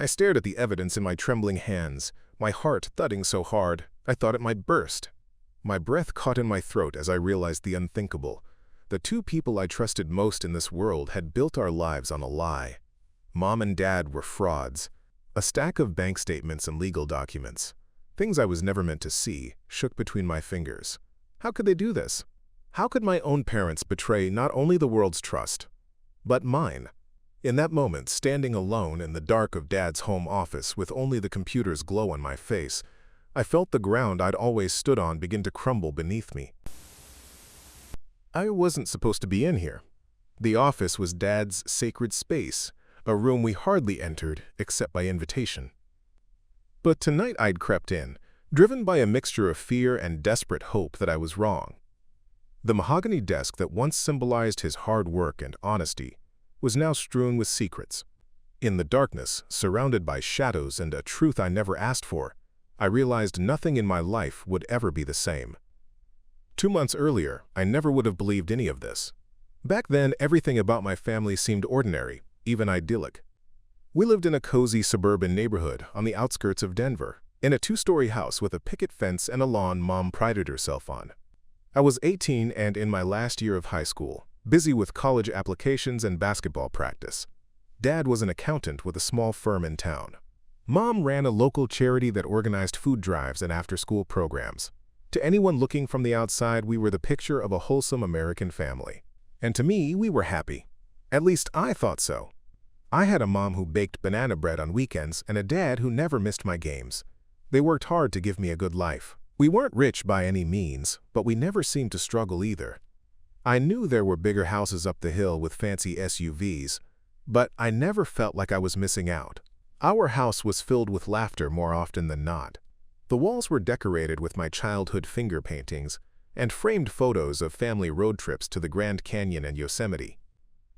I stared at the evidence in my trembling hands, my heart thudding so hard I thought it might burst. My breath caught in my throat as I realized the unthinkable. The two people I trusted most in this world had built our lives on a lie. Mom and Dad were frauds. A stack of bank statements and legal documents, things I was never meant to see, shook between my fingers. How could they do this? How could my own parents betray not only the world's trust, but mine? In that moment, standing alone in the dark of Dad's home office with only the computer's glow on my face, I felt the ground I'd always stood on begin to crumble beneath me. I wasn't supposed to be in here. The office was Dad's sacred space, a room we hardly entered except by invitation. But tonight I'd crept in, driven by a mixture of fear and desperate hope that I was wrong. The mahogany desk that once symbolized his hard work and honesty was now strewn with secrets. In the darkness, surrounded by shadows and a truth I never asked for, I realized nothing in my life would ever be the same. 2 months earlier, I never would have believed any of this. Back then, everything about my family seemed ordinary, even idyllic. We lived in a cozy suburban neighborhood on the outskirts of Denver, in a 2-story house with a picket fence and a lawn Mom prided herself on. I was 18 and in my last year of high school, busy with college applications and basketball practice. Dad was an accountant with a small firm in town. Mom ran a local charity that organized food drives and after-school programs. To anyone looking from the outside, we were the picture of a wholesome American family. And to me, we were happy. At least I thought so. I had a mom who baked banana bread on weekends and a dad who never missed my games. They worked hard to give me a good life. We weren't rich by any means, but we never seemed to struggle either. I knew there were bigger houses up the hill with fancy SUVs, but I never felt like I was missing out. Our house was filled with laughter more often than not. The walls were decorated with my childhood finger paintings and framed photos of family road trips to the Grand Canyon and Yosemite.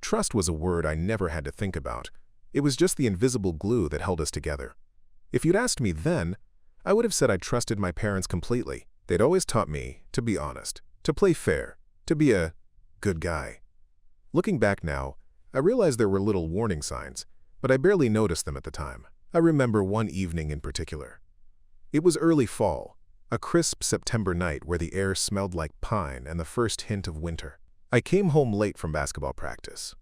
Trust was a word I never had to think about. It was just the invisible glue that held us together. If you'd asked me then, I would have said I trusted my parents completely. They'd always taught me to be honest, to play fair, to be a good guy. Looking back now, I realize there were little warning signs, but I barely noticed them at the time. I remember one evening in particular. It was early fall, a crisp September night where the air smelled like pine and the first hint of winter. I came home late from basketball practice.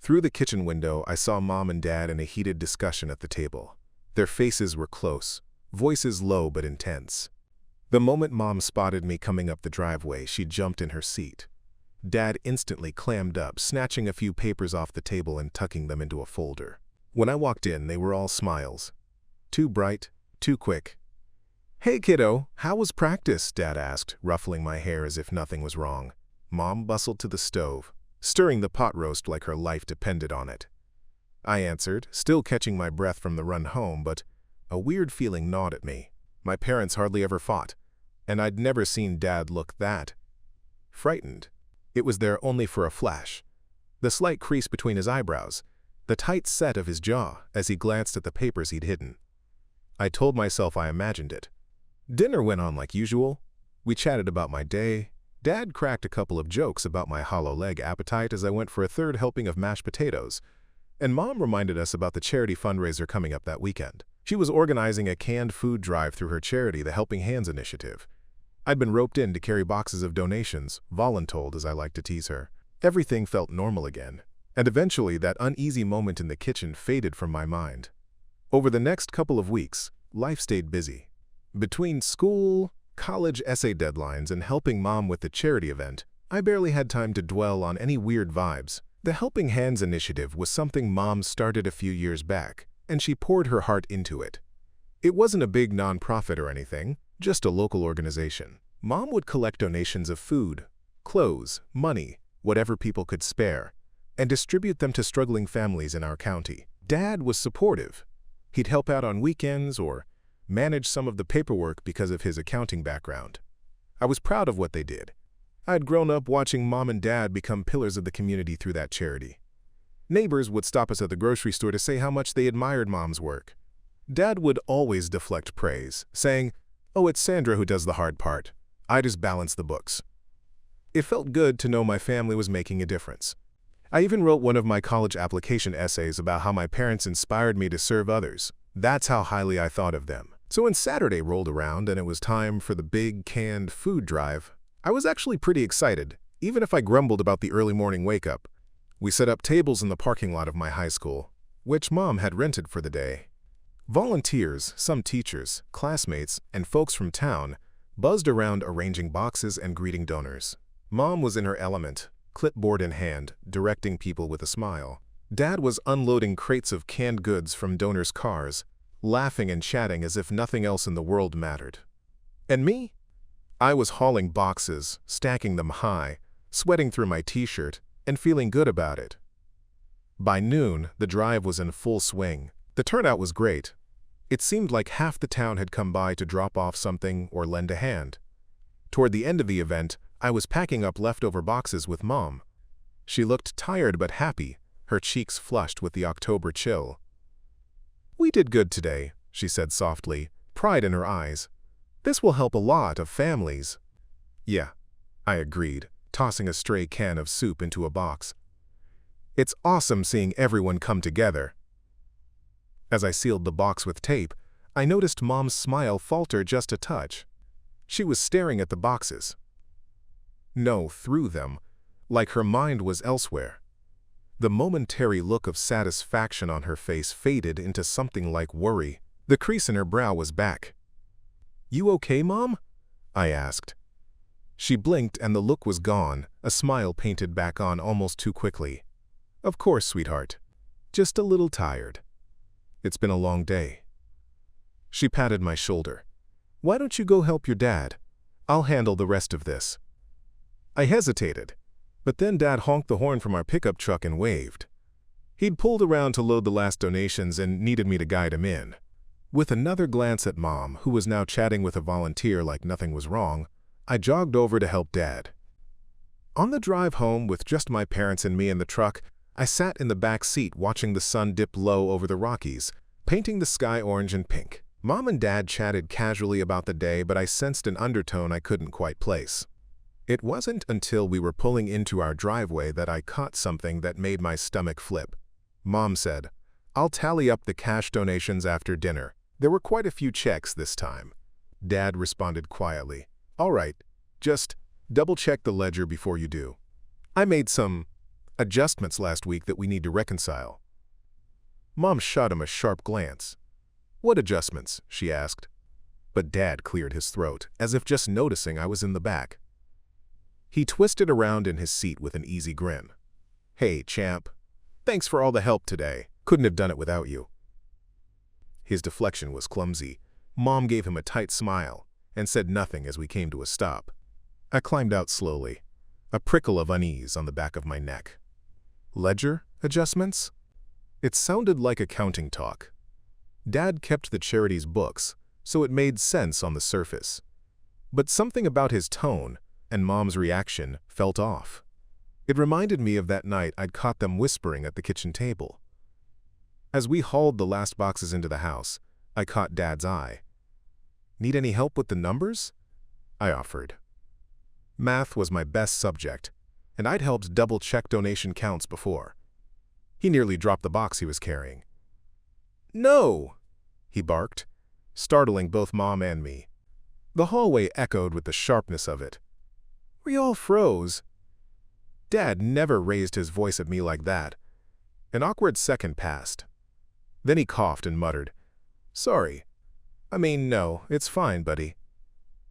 Through the kitchen window, I saw Mom and Dad in a heated discussion at the table. Their faces were close, voices low but intense. The moment Mom spotted me coming up the driveway, she jumped in her seat. Dad instantly clammed up, snatching a few papers off the table and tucking them into a folder. When I walked in, they were all smiles. Too bright, too quick. "Hey kiddo, how was practice?" Dad asked, ruffling my hair as if nothing was wrong. Mom bustled to the stove, stirring the pot roast like her life depended on it. I answered, still catching my breath from the run home, but a weird feeling gnawed at me. My parents hardly ever fought, and I'd never seen Dad look that frightened. It was there only for a flash. The slight crease between his eyebrows, the tight set of his jaw as he glanced at the papers he'd hidden. I told myself I imagined it. Dinner went on like usual. We chatted about my day. Dad cracked a couple of jokes about my hollow leg appetite as I went for a third helping of mashed potatoes. And Mom reminded us about the charity fundraiser coming up that weekend. She was organizing a canned food drive through her charity, the Helping Hands Initiative. I'd been roped in to carry boxes of donations, voluntold as I like to tease her. Everything felt normal again, and eventually that uneasy moment in the kitchen faded from my mind. Over the next couple of weeks, life stayed busy. Between school, college essay deadlines, and helping Mom with the charity event, I barely had time to dwell on any weird vibes. The Helping Hands Initiative was something Mom started a few years back, and she poured her heart into it. It wasn't a big nonprofit or anything, just a local organization. Mom would collect donations of food, clothes, money, whatever people could spare, and distribute them to struggling families in our county. Dad was supportive. He'd help out on weekends or manage some of the paperwork because of his accounting background. I was proud of what they did. I'd grown up watching Mom and Dad become pillars of the community through that charity. Neighbors would stop us at the grocery store to say how much they admired Mom's work. Dad would always deflect praise, saying, "Oh, it's Sandra who does the hard part. I just balance the books." It felt good to know my family was making a difference. I even wrote one of my college application essays about how my parents inspired me to serve others. That's how highly I thought of them. So when Saturday rolled around and it was time for the big canned food drive, I was actually pretty excited, even if I grumbled about the early morning wake-up. We set up tables in the parking lot of my high school, which Mom had rented for the day. Volunteers, some teachers, classmates, and folks from town buzzed around arranging boxes and greeting donors. Mom was in her element, clipboard in hand, directing people with a smile. Dad was unloading crates of canned goods from donors' cars, laughing and chatting as if nothing else in the world mattered. And me? I was hauling boxes, stacking them high, sweating through my t-shirt, and feeling good about it. By noon, the drive was in full swing. The turnout was great. It seemed like half the town had come by to drop off something or lend a hand. Toward the end of the event, I was packing up leftover boxes with Mom. She looked tired but happy, her cheeks flushed with the October chill. "We did good today," she said softly, pride in her eyes. "This will help a lot of families." "Yeah," I agreed, tossing a stray can of soup into a box. "It's awesome seeing everyone come together." As I sealed the box with tape, I noticed Mom's smile falter just a touch. She was staring at the boxes. No, through them, like her mind was elsewhere. The momentary look of satisfaction on her face faded into something like worry. The crease in her brow was back. "You okay, Mom?" I asked. She blinked and the look was gone, a smile painted back on almost too quickly. "Of course, sweetheart. Just a little tired. It's been a long day." She patted my shoulder. "Why don't you go help your dad? I'll handle the rest of this." I hesitated, but then Dad honked the horn from our pickup truck and waved. He'd pulled around to load the last donations and needed me to guide him in. With another glance at Mom, who was now chatting with a volunteer like nothing was wrong, I jogged over to help Dad. On the drive home, with just my parents and me in the truck, I sat in the back seat watching the sun dip low over the Rockies, painting the sky orange and pink. Mom and Dad chatted casually about the day, but I sensed an undertone I couldn't quite place. It wasn't until we were pulling into our driveway that I caught something that made my stomach flip. Mom said, "I'll tally up the cash donations after dinner." There were quite a few checks this time. Dad responded quietly, "All right, just double-check the ledger before you do. I made some adjustments last week that we need to reconcile." Mom shot him a sharp glance. "What adjustments?" she asked. But Dad cleared his throat, as if just noticing I was in the back. He twisted around in his seat with an easy grin. "Hey, champ. Thanks for all the help today. Couldn't have done it without you." His deflection was clumsy. Mom gave him a tight smile and said nothing as we came to a stop. I climbed out slowly, a prickle of unease on the back of my neck. Ledger adjustments? It sounded like accounting talk. Dad kept the charity's books, so it made sense on the surface. But something about his tone and Mom's reaction felt off. It reminded me of that night I'd caught them whispering at the kitchen table. As we hauled the last boxes into the house, I caught Dad's eye. "Need any help with the numbers?" I offered. Math was my best subject, and I'd helped double-check donation counts before. He nearly dropped the box he was carrying. "No!" he barked, startling both Mom and me. The hallway echoed with the sharpness of it. We all froze. Dad never raised his voice at me like that. An awkward second passed. Then he coughed and muttered, "Sorry. I mean, no, it's fine, buddy.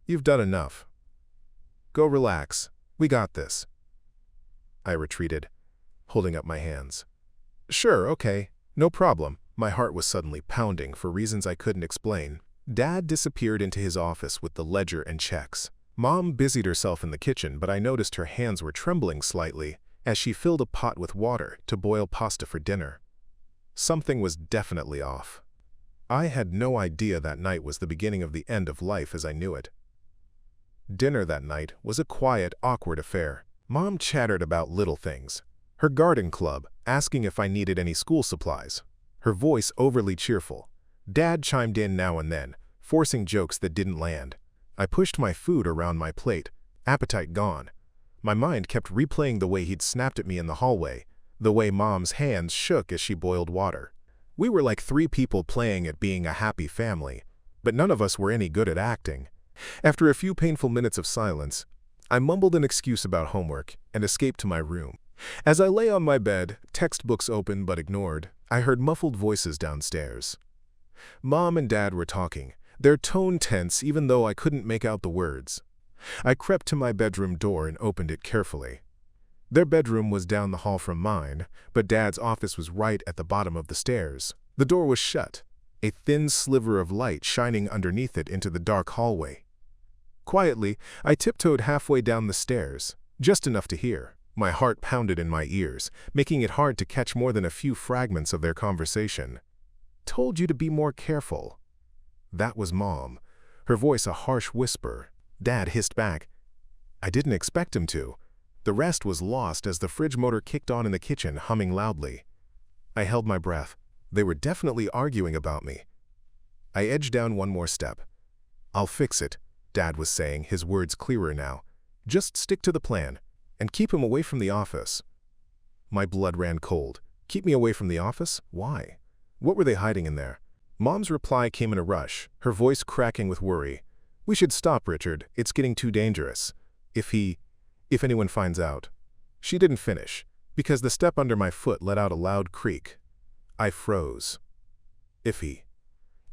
You've done enough. Go relax. We got this." I retreated, holding up my hands. "Sure, okay. No problem." My heart was suddenly pounding for reasons I couldn't explain. Dad disappeared into his office with the ledger and checks. Mom busied herself in the kitchen, but I noticed her hands were trembling slightly as she filled a pot with water to boil pasta for dinner. Something was definitely off. I had no idea that night was the beginning of the end of life as I knew it. Dinner that night was a quiet, awkward affair. Mom chattered about little things. Her garden club, asking if I needed any school supplies. Her voice overly cheerful. Dad chimed in now and then, forcing jokes that didn't land. I pushed my food around my plate, appetite gone. My mind kept replaying the way he'd snapped at me in the hallway, the way Mom's hands shook as she boiled water. We were like three people playing at being a happy family, but none of us were any good at acting. After a few painful minutes of silence, I mumbled an excuse about homework and escaped to my room. As I lay on my bed, textbooks open but ignored, I heard muffled voices downstairs. Mom and Dad were talking, their tone tense even though I couldn't make out the words. I crept to my bedroom door and opened it carefully. Their bedroom was down the hall from mine, but Dad's office was right at the bottom of the stairs. The door was shut, a thin sliver of light shining underneath it into the dark hallway. Quietly, I tiptoed halfway down the stairs, just enough to hear. My heart pounded in my ears, making it hard to catch more than a few fragments of their conversation. "Told you to be more careful." That was Mom, her voice a harsh whisper. Dad hissed back. I didn't expect him to. The rest was lost as the fridge motor kicked on in the kitchen, humming loudly. I held my breath. They were definitely arguing about me. I edged down one more step. "I'll fix it," Dad was saying, his words clearer now. "Just stick to the plan, and keep him away from the office." My blood ran cold. Keep me away from the office? Why? What were they hiding in there? Mom's reply came in a rush, her voice cracking with worry. "We should stop, Richard. It's getting too dangerous. If anyone finds out." She didn't finish, because the step under my foot let out a loud creak. I froze.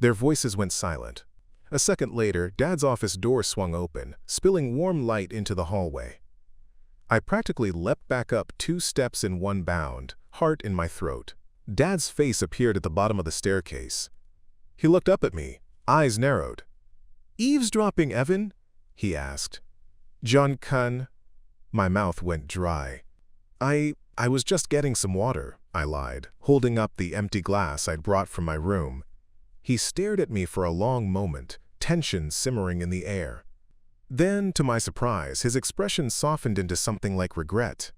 Their voices went silent. A second later, Dad's office door swung open, spilling warm light into the hallway. I practically leapt back up 2 steps in one bound, heart in my throat. Dad's face appeared at the bottom of the staircase. He looked up at me, eyes narrowed. "Eavesdropping, Evan?" he asked. "John Kun." My mouth went dry. I was just getting some water," I lied, holding up the empty glass I'd brought from my room. He stared at me for a long moment, tension simmering in the air. Then, to my surprise, his expression softened into something like regret.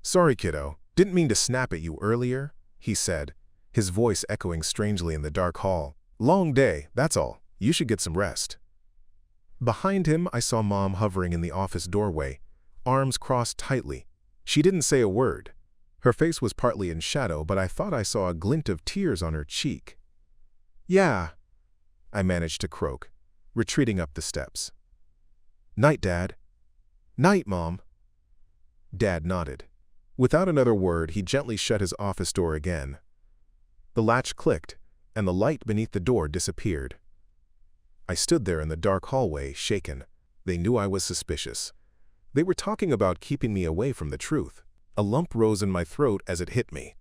"Sorry, kiddo. Didn't mean to snap at you earlier," he said, his voice echoing strangely in the dark hall. "Long day, that's all. You should get some rest." Behind him, I saw Mom hovering in the office doorway, arms crossed tightly. She didn't say a word. Her face was partly in shadow, but I thought I saw a glint of tears on her cheek. "Yeah," I managed to croak, retreating up the steps. "Night, Dad." "Night, Mom." Dad nodded. Without another word, he gently shut his office door again. The latch clicked, and the light beneath the door disappeared. I stood there in the dark hallway, shaken. They knew I was suspicious. They were talking about keeping me away from the truth. A lump rose in my throat as it hit me.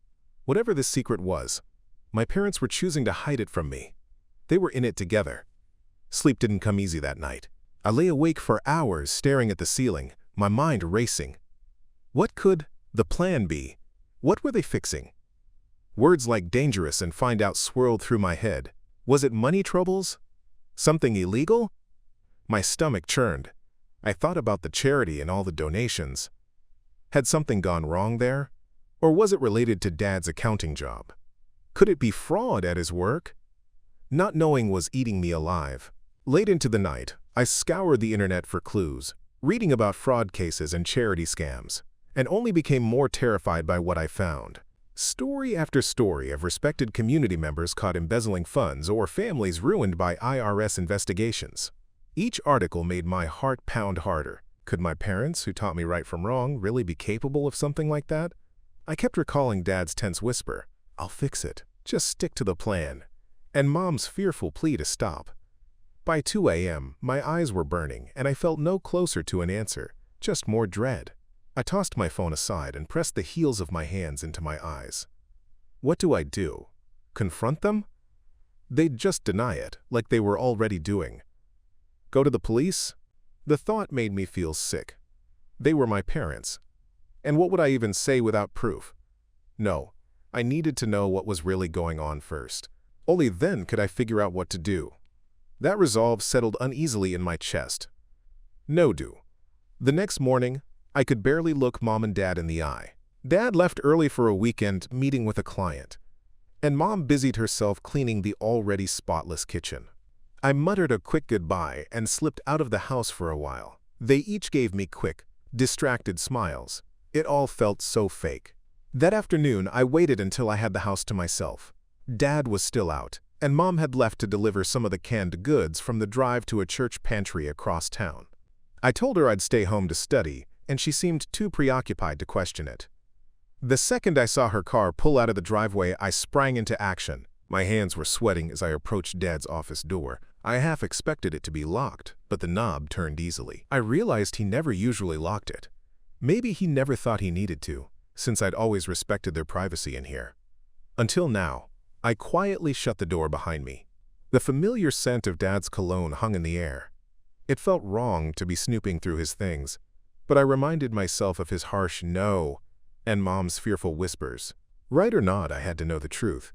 Whatever this secret was, my parents were choosing to hide it from me. They were in it together. Sleep didn't come easy that night. I lay awake for hours staring at the ceiling, my mind racing. What could the plan be? What were they fixing? Words like dangerous and find out swirled through my head. Was it money troubles? Something illegal? My stomach churned. I thought about the charity and all the donations. Had something gone wrong there? Or was it related to Dad's accounting job? Could it be fraud at his work? Not knowing was eating me alive. Late into the night, I scoured the internet for clues, reading about fraud cases and charity scams, and only became more terrified by what I found. Story after story of respected community members caught embezzling funds or families ruined by IRS investigations. Each article made my heart pound harder. Could my parents, who taught me right from wrong, really be capable of something like that? I kept recalling Dad's tense whisper, "I'll fix it. Just stick to the plan," and Mom's fearful plea to stop. By 2 a.m., my eyes were burning, and I felt no closer to an answer, just more dread. I tossed my phone aside and pressed the heels of my hands into my eyes. What do I do? Confront them? They'd just deny it, like they were already doing. Go to the police? The thought made me feel sick. They were my parents. And what would I even say without proof? No, I needed to know what was really going on first. Only then could I figure out what to do. That resolve settled uneasily in my chest. No do. The next morning, I could barely look Mom and Dad in the eye. Dad left early for a weekend meeting with a client, and Mom busied herself cleaning the already spotless kitchen. I muttered a quick goodbye and slipped out of the house for a while. They each gave me quick, distracted smiles. It all felt so fake. That afternoon, I waited until I had the house to myself. Dad was still out, and Mom had left to deliver some of the canned goods from the drive to a church pantry across town. I told her I'd stay home to study, and she seemed too preoccupied to question it. The second I saw her car pull out of the driveway, I sprang into action. My hands were sweating as I approached Dad's office door. I half expected it to be locked, but the knob turned easily. I realized he never usually locked it. Maybe he never thought he needed to, since I'd always respected their privacy in here. Until now, I quietly shut the door behind me. The familiar scent of Dad's cologne hung in the air. It felt wrong to be snooping through his things, but I reminded myself of his harsh no and Mom's fearful whispers. Right or not, I had to know the truth.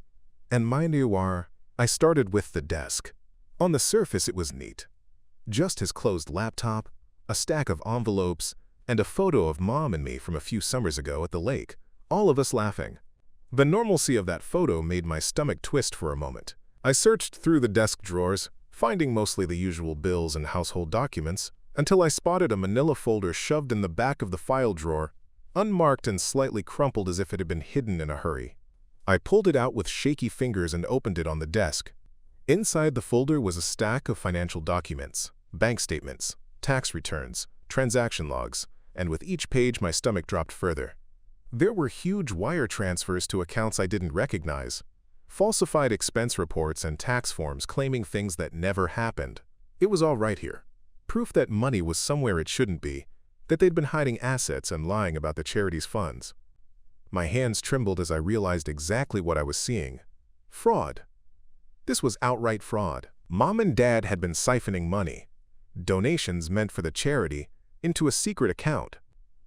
And mind you are, I started with the desk. On the surface, it was neat. Just his closed laptop, a stack of envelopes, and a photo of Mom and me from a few summers ago at the lake, all of us laughing. The normalcy of that photo made my stomach twist for a moment. I searched through the desk drawers, finding mostly the usual bills and household documents, until I spotted a manila folder shoved in the back of the file drawer, unmarked and slightly crumpled as if it had been hidden in a hurry. I pulled it out with shaky fingers and opened it on the desk. Inside the folder was a stack of financial documents, bank statements, tax returns, transaction logs, and with each page my stomach dropped further. There were huge wire transfers to accounts I didn't recognize, falsified expense reports and tax forms claiming things that never happened. It was all right here. Proof that money was somewhere it shouldn't be, that they'd been hiding assets and lying about the charity's funds. My hands trembled as I realized exactly what I was seeing. Fraud. This was outright fraud. Mom and Dad had been siphoning money, donations meant for the charity, into a secret account.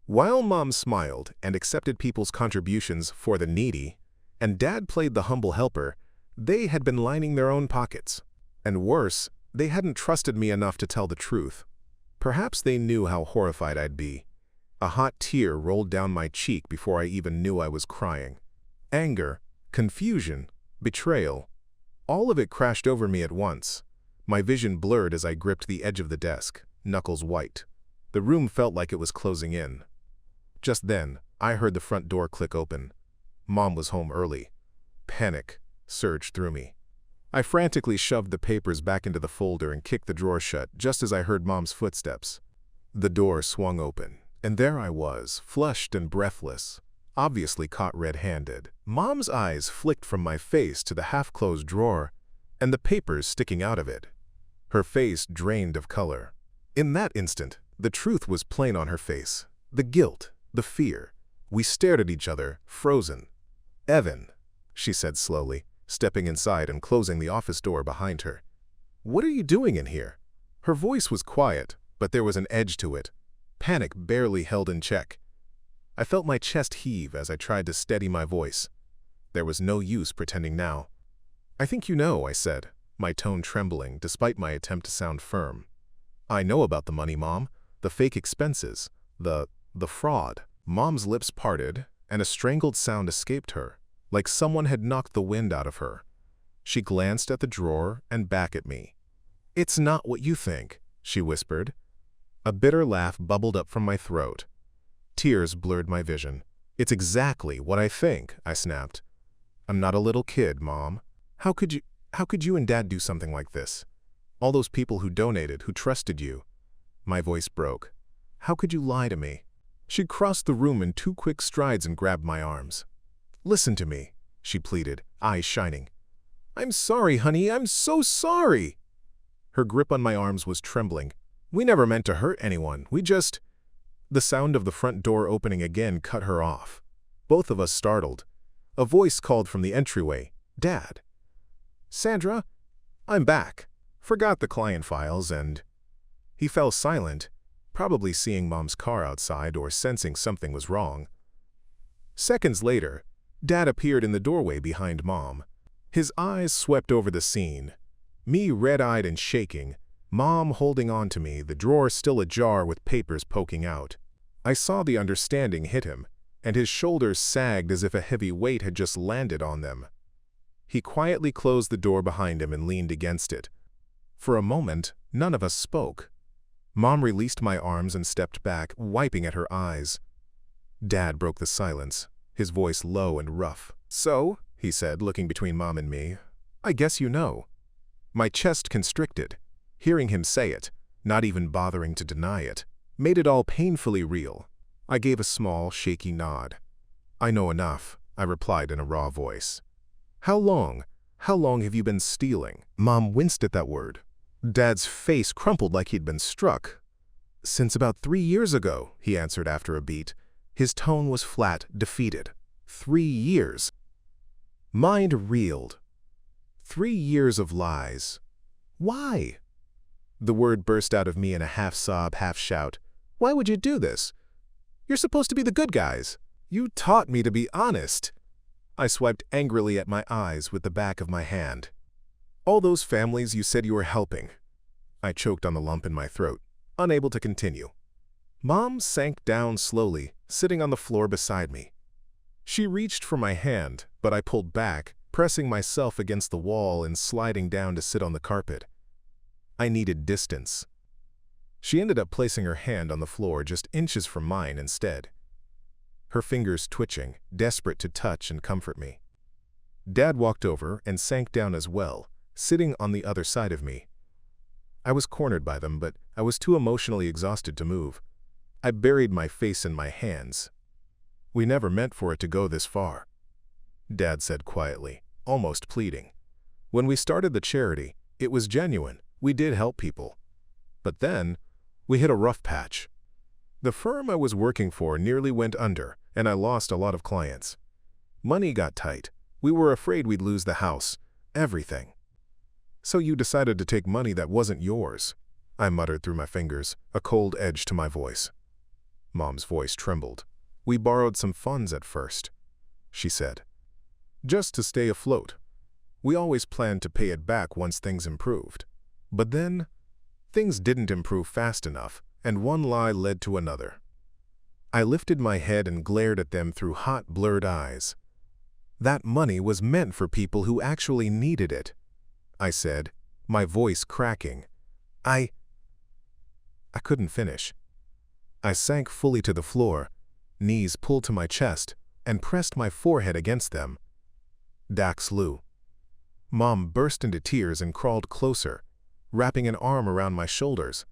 While Mom smiled and accepted people's contributions for the needy, and Dad played the humble helper, they had been lining their own pockets. And worse, they hadn't trusted me enough to tell the truth. Perhaps they knew how horrified I'd be. A hot tear rolled down my cheek before I even knew I was crying. Anger, confusion, betrayal. All of it crashed over me at once. My vision blurred as I gripped the edge of the desk, knuckles white. The room felt like it was closing in. Just then, I heard the front door click open. Mom was home early. Panic surged through me. I frantically shoved the papers back into the folder and kicked the drawer shut just as I heard Mom's footsteps. The door swung open, and there I was, flushed and breathless, obviously caught red-handed. Mom's eyes flicked from my face to the half-closed drawer and the papers sticking out of it. Her face drained of color. In that instant, the truth was plain on her face. The guilt, the fear. We stared at each other, frozen. "Evan," she said slowly, stepping inside and closing the office door behind her. "What are you doing in here?" Her voice was quiet, but there was an edge to it. Panic barely held in check. I felt my chest heave as I tried to steady my voice. There was no use pretending now. "I think you know," I said, my tone trembling despite my attempt to sound firm. "I know about the money, Mom. The fake expenses. The fraud." Mom's lips parted, and a strangled sound escaped her, like someone had knocked the wind out of her. She glanced at the drawer and back at me. "It's not what you think," she whispered. A bitter laugh bubbled up from my throat. Tears blurred my vision. "It's exactly what I think," I snapped. "I'm not a little kid, Mom. How could you and Dad do something like this? All those people who donated, who trusted you." My voice broke. "How could you lie to me?" She crossed the room in 2 quick strides and grabbed my arms. "Listen to me," she pleaded, eyes shining. "I'm sorry, honey, I'm so sorry." Her grip on my arms was trembling. "We never meant to hurt anyone, we just—" The sound of the front door opening again cut her off. Both of us startled. A voice called from the entryway, "Dad." "Sandra, I'm back. Forgot the client files and—" He fell silent, probably seeing Mom's car outside or sensing something was wrong. Seconds later, Dad appeared in the doorway behind Mom. His eyes swept over the scene. Me red-eyed and shaking, Mom holding on to me, the drawer still ajar with papers poking out. I saw the understanding hit him, and his shoulders sagged as if a heavy weight had just landed on them. He quietly closed the door behind him and leaned against it. For a moment, none of us spoke. Mom released my arms and stepped back, wiping at her eyes. Dad broke the silence. his voice low and rough. "So," he said, looking between Mom and me, "I guess you know." My chest constricted. Hearing him say it, not even bothering to deny it, made it all painfully real. I gave a small, shaky nod. "I know enough," I replied in a raw voice. How long have you been stealing?" Mom winced at that word. Dad's face crumpled like he'd been struck. "Since about 3 years ago," he answered after a beat. His tone was flat, defeated. 3 years. Mind reeled. 3 years of lies. Why? The word burst out of me in a half-sob, half-shout. "Why would you do this? You're supposed to be the good guys. You taught me to be honest." I swiped angrily at my eyes with the back of my hand. "All those families you said you were helping." I choked on the lump in my throat, unable to continue. Mom sank down slowly, sitting on the floor beside me. She reached for my hand, but I pulled back, pressing myself against the wall and sliding down to sit on the carpet. I needed distance. She ended up placing her hand on the floor just inches from mine instead, her fingers twitching, desperate to touch and comfort me. Dad walked over and sank down as well, sitting on the other side of me. I was cornered by them, but I was too emotionally exhausted to move. I buried my face in my hands. "We never meant for it to go this far," Dad said quietly, almost pleading. "When we started the charity, it was genuine. We did help people. But then, we hit a rough patch. The firm I was working for nearly went under, and I lost a lot of clients. Money got tight. We were afraid we'd lose the house, everything. So you decided to take money that wasn't yours," I muttered through my fingers, a cold edge to my voice. Mom's voice trembled. "We borrowed some funds at first," she said, "just to stay afloat. We always planned to pay it back once things improved. But then, things didn't improve fast enough, and one lie led to another." I lifted my head and glared at them through hot, blurred eyes. "That money was meant for people who actually needed it," I said, my voice cracking. I couldn't finish. I sank fully to the floor, knees pulled to my chest, and pressed my forehead against them. Dax Lou. Mom burst into tears and crawled closer, wrapping an arm around my shoulders.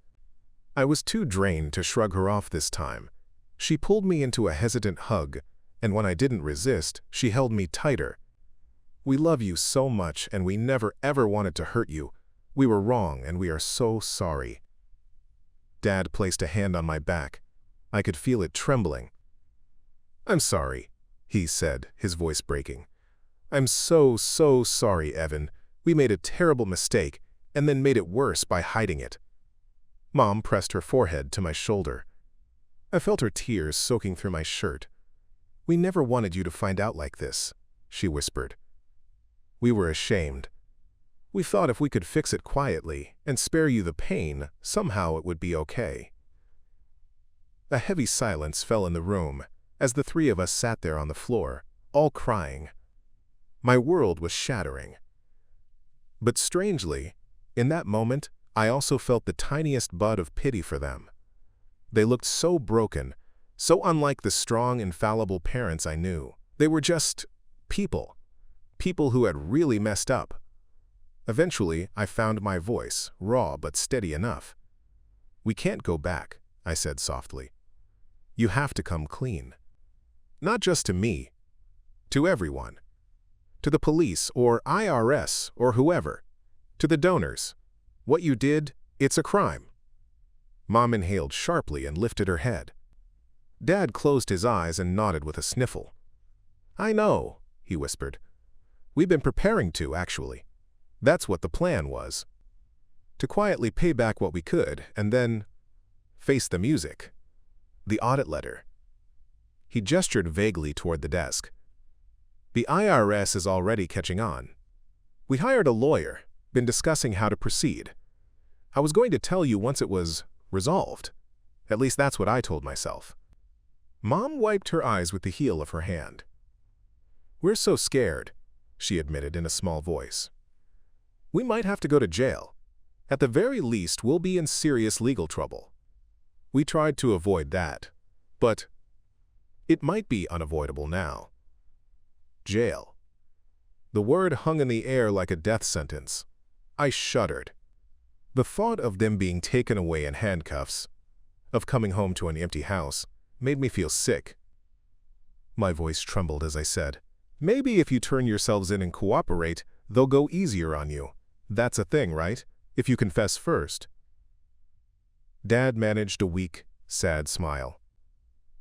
I was too drained to shrug her off this time. She pulled me into a hesitant hug, and when I didn't resist, she held me tighter. "We love you so much, and we never ever wanted to hurt you. We were wrong, and we are so sorry." Dad placed a hand on my back. I could feel it trembling. "I'm sorry," he said, his voice breaking. "I'm so sorry, Evan. We made a terrible mistake, and then made it worse by hiding it." Mom pressed her forehead to my shoulder. I felt her tears soaking through my shirt. "We never wanted you to find out like this," she whispered. "We were ashamed. We thought if we could fix it quietly and spare you the pain, somehow it would be okay." A heavy silence fell in the room as the three of us sat there on the floor, all crying. My world was shattering. But strangely, in that moment, I also felt the tiniest bud of pity for them. They looked so broken, so unlike the strong, infallible parents I knew. They were just people who had really messed up. Eventually, I found my voice, raw but steady enough. "We can't go back," I said softly. "You have to come clean. Not just to me, to everyone. To the police or IRS or whoever. To the donors. What you did, it's a crime." Mom inhaled sharply and lifted her head. Dad closed his eyes and nodded with a sniffle. "I know," he whispered. "We've been preparing to, actually. That's what the plan was. To quietly pay back what we could, and then face the music. The audit letter." He gestured vaguely toward the desk. "The IRS is already catching on. We hired a lawyer, been discussing how to proceed. I was going to tell you once it was resolved. At least that's what I told myself." Mom wiped her eyes with the heel of her hand. "We're so scared," she admitted in a small voice. "We might have to go to jail. At the very least, we'll be in serious legal trouble. We tried to avoid that, but it might be unavoidable now." Jail. The word hung in the air like a death sentence. I shuddered. The thought of them being taken away in handcuffs, of coming home to an empty house, made me feel sick. My voice trembled as I said, "Maybe if you turn yourselves in and cooperate, they'll go easier on you. That's a thing, right? If you confess first." Dad managed a weak, sad smile.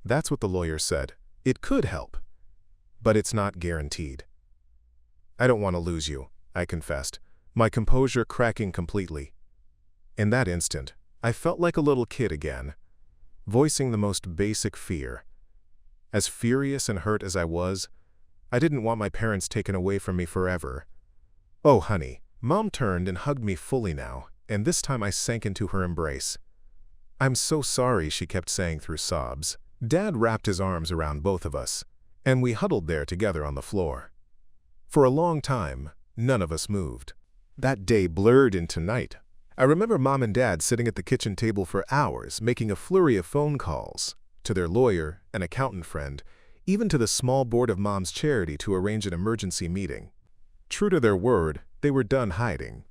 "That's what the lawyer said. It could help, but it's not guaranteed." "I don't want to lose you," I confessed, my composure cracking completely. In that instant, I felt like a little kid again, voicing the most basic fear. As furious and hurt as I was, I didn't want my parents taken away from me forever. "Oh, honey." Mom turned and hugged me fully now, and this time I sank into her embrace. "I'm so sorry," she kept saying through sobs. Dad wrapped his arms around both of us, and we huddled there together on the floor. For a long time, none of us moved. That day blurred into night. I remember Mom and Dad sitting at the kitchen table for hours, making a flurry of phone calls to their lawyer, an accountant friend, even to the small board of Mom's charity to arrange an emergency meeting. True to their word, they were done hiding.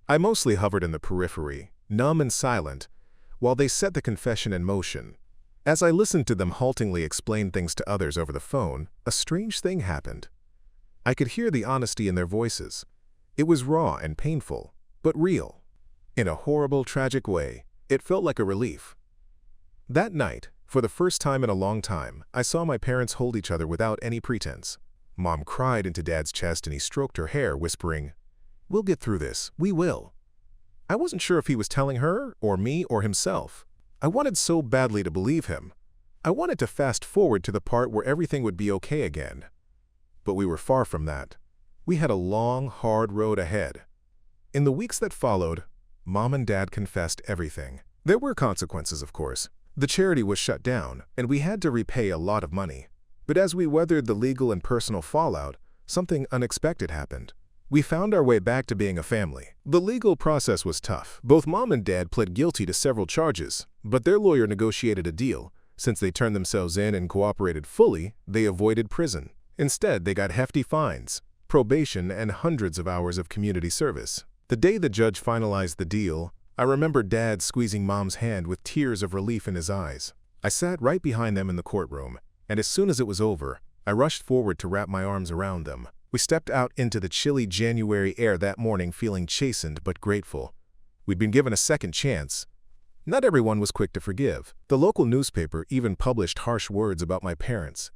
I mostly hovered in the periphery, numb and silent, while they set the confession in motion. As I listened to them haltingly explain things to others over the phone, a strange thing happened. I could hear the honesty in their voices. It was raw and painful, but real. In a horrible, tragic way, it felt like a relief. That night, for the first time in a long time, I saw my parents hold each other without any pretense. Mom cried into Dad's chest and he stroked her hair, whispering, "We'll get through this, we will." I wasn't sure if he was telling her, or me, or himself. I wanted so badly to believe him. I wanted to fast forward to the part where everything would be okay again. But we were far from that. We had a long, hard road ahead. In the weeks that followed, Mom and Dad confessed everything. There were consequences, of course. The charity was shut down, and we had to repay a lot of money. But as we weathered the legal and personal fallout, something unexpected happened. We found our way back to being a family. The legal process was tough. Both Mom and Dad pled guilty to several charges, but their lawyer negotiated a deal. Since they turned themselves in and cooperated fully, they avoided prison. Instead, they got hefty fines, probation, and hundreds of hours of community service. The day the judge finalized the deal, I remember Dad squeezing Mom's hand with tears of relief in his eyes. I sat right behind them in the courtroom, and as soon as it was over, I rushed forward to wrap my arms around them. We stepped out into the chilly January air that morning feeling chastened but grateful. We'd been given a second chance. Not everyone was quick to forgive. The local newspaper even published harsh words about my parents,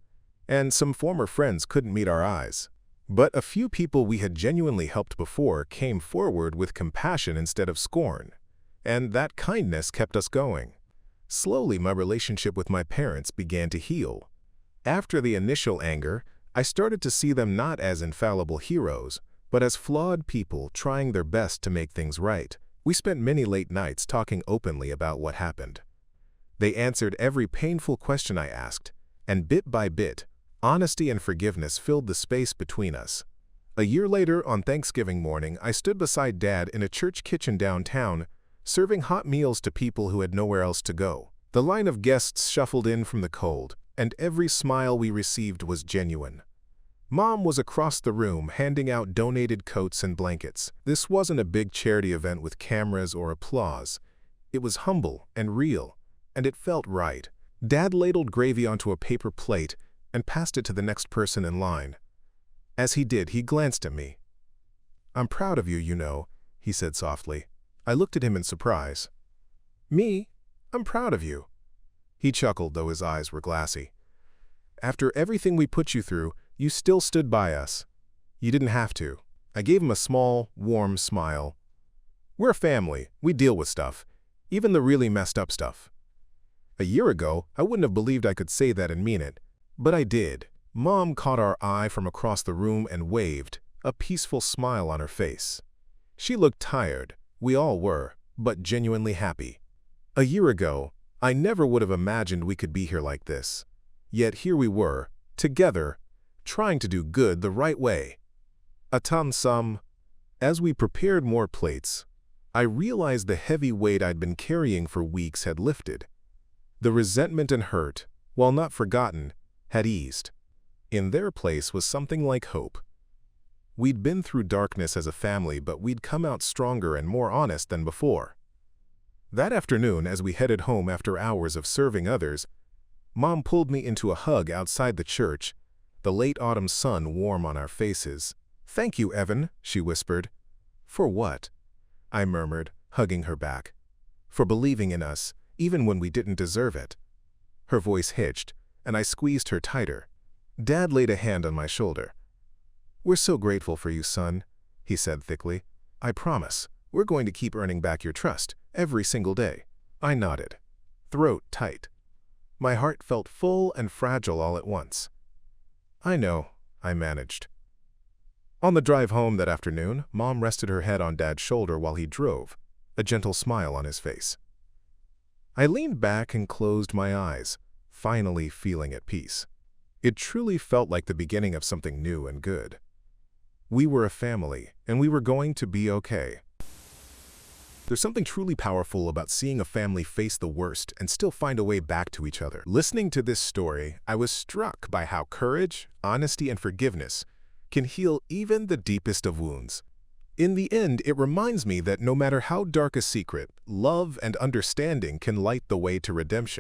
and some former friends couldn't meet our eyes. But a few people we had genuinely helped before came forward with compassion instead of scorn, and that kindness kept us going. Slowly, my relationship with my parents began to heal. After the initial anger, I started to see them not as infallible heroes, but as flawed people trying their best to make things right. We spent many late nights talking openly about what happened. They answered every painful question I asked, and bit by bit, honesty and forgiveness filled the space between us. A year later, on Thanksgiving morning, I stood beside Dad in a church kitchen downtown, serving hot meals to people who had nowhere else to go. The line of guests shuffled in from the cold, and every smile we received was genuine. Mom was across the room handing out donated coats and blankets. This wasn't a big charity event with cameras or applause. It was humble and real, and it felt right. Dad ladled gravy onto a paper plate and passed it to the next person in line. As he did, he glanced at me. "I'm proud of you, you know," he said softly. I looked at him in surprise. "Me? I'm proud of you." He chuckled, though his eyes were glassy. "After everything we put you through, you still stood by us. You didn't have to." I gave him a small, warm smile. "We're a family. We deal with stuff, even the really messed up stuff." A year ago, I wouldn't have believed I could say that and mean it, but I did. Mom caught our eye from across the room and waved, a peaceful smile on her face. She looked tired. We all were, but genuinely happy. A year ago, I never would have imagined we could be here like this. Yet here we were, together, trying to do good the right way. Atam-sam. As we prepared more plates, I realized the heavy weight I'd been carrying for weeks had lifted. The resentment and hurt, while not forgotten, had eased. In their place was something like hope. We'd been through darkness as a family, but we'd come out stronger and more honest than before. That afternoon, as we headed home after hours of serving others, Mom pulled me into a hug outside the church, the late autumn sun warm on our faces. "Thank you, Evan," she whispered. "For what?" I murmured, hugging her back. "For believing in us, even when we didn't deserve it." Her voice hitched, and I squeezed her tighter. Dad laid a hand on my shoulder. "We're so grateful for you, son," he said thickly. "I promise, we're going to keep earning back your trust, every single day." I nodded, throat tight. My heart felt full and fragile all at once. "I know," I managed. On the drive home that afternoon, Mom rested her head on Dad's shoulder while he drove, a gentle smile on his face. I leaned back and closed my eyes, finally feeling at peace. It truly felt like the beginning of something new and good. We were a family, and we were going to be okay. There's something truly powerful about seeing a family face the worst and still find a way back to each other. Listening to this story, I was struck by how courage, honesty, and forgiveness can heal even the deepest of wounds. In the end, it reminds me that no matter how dark a secret, love and understanding can light the way to redemption.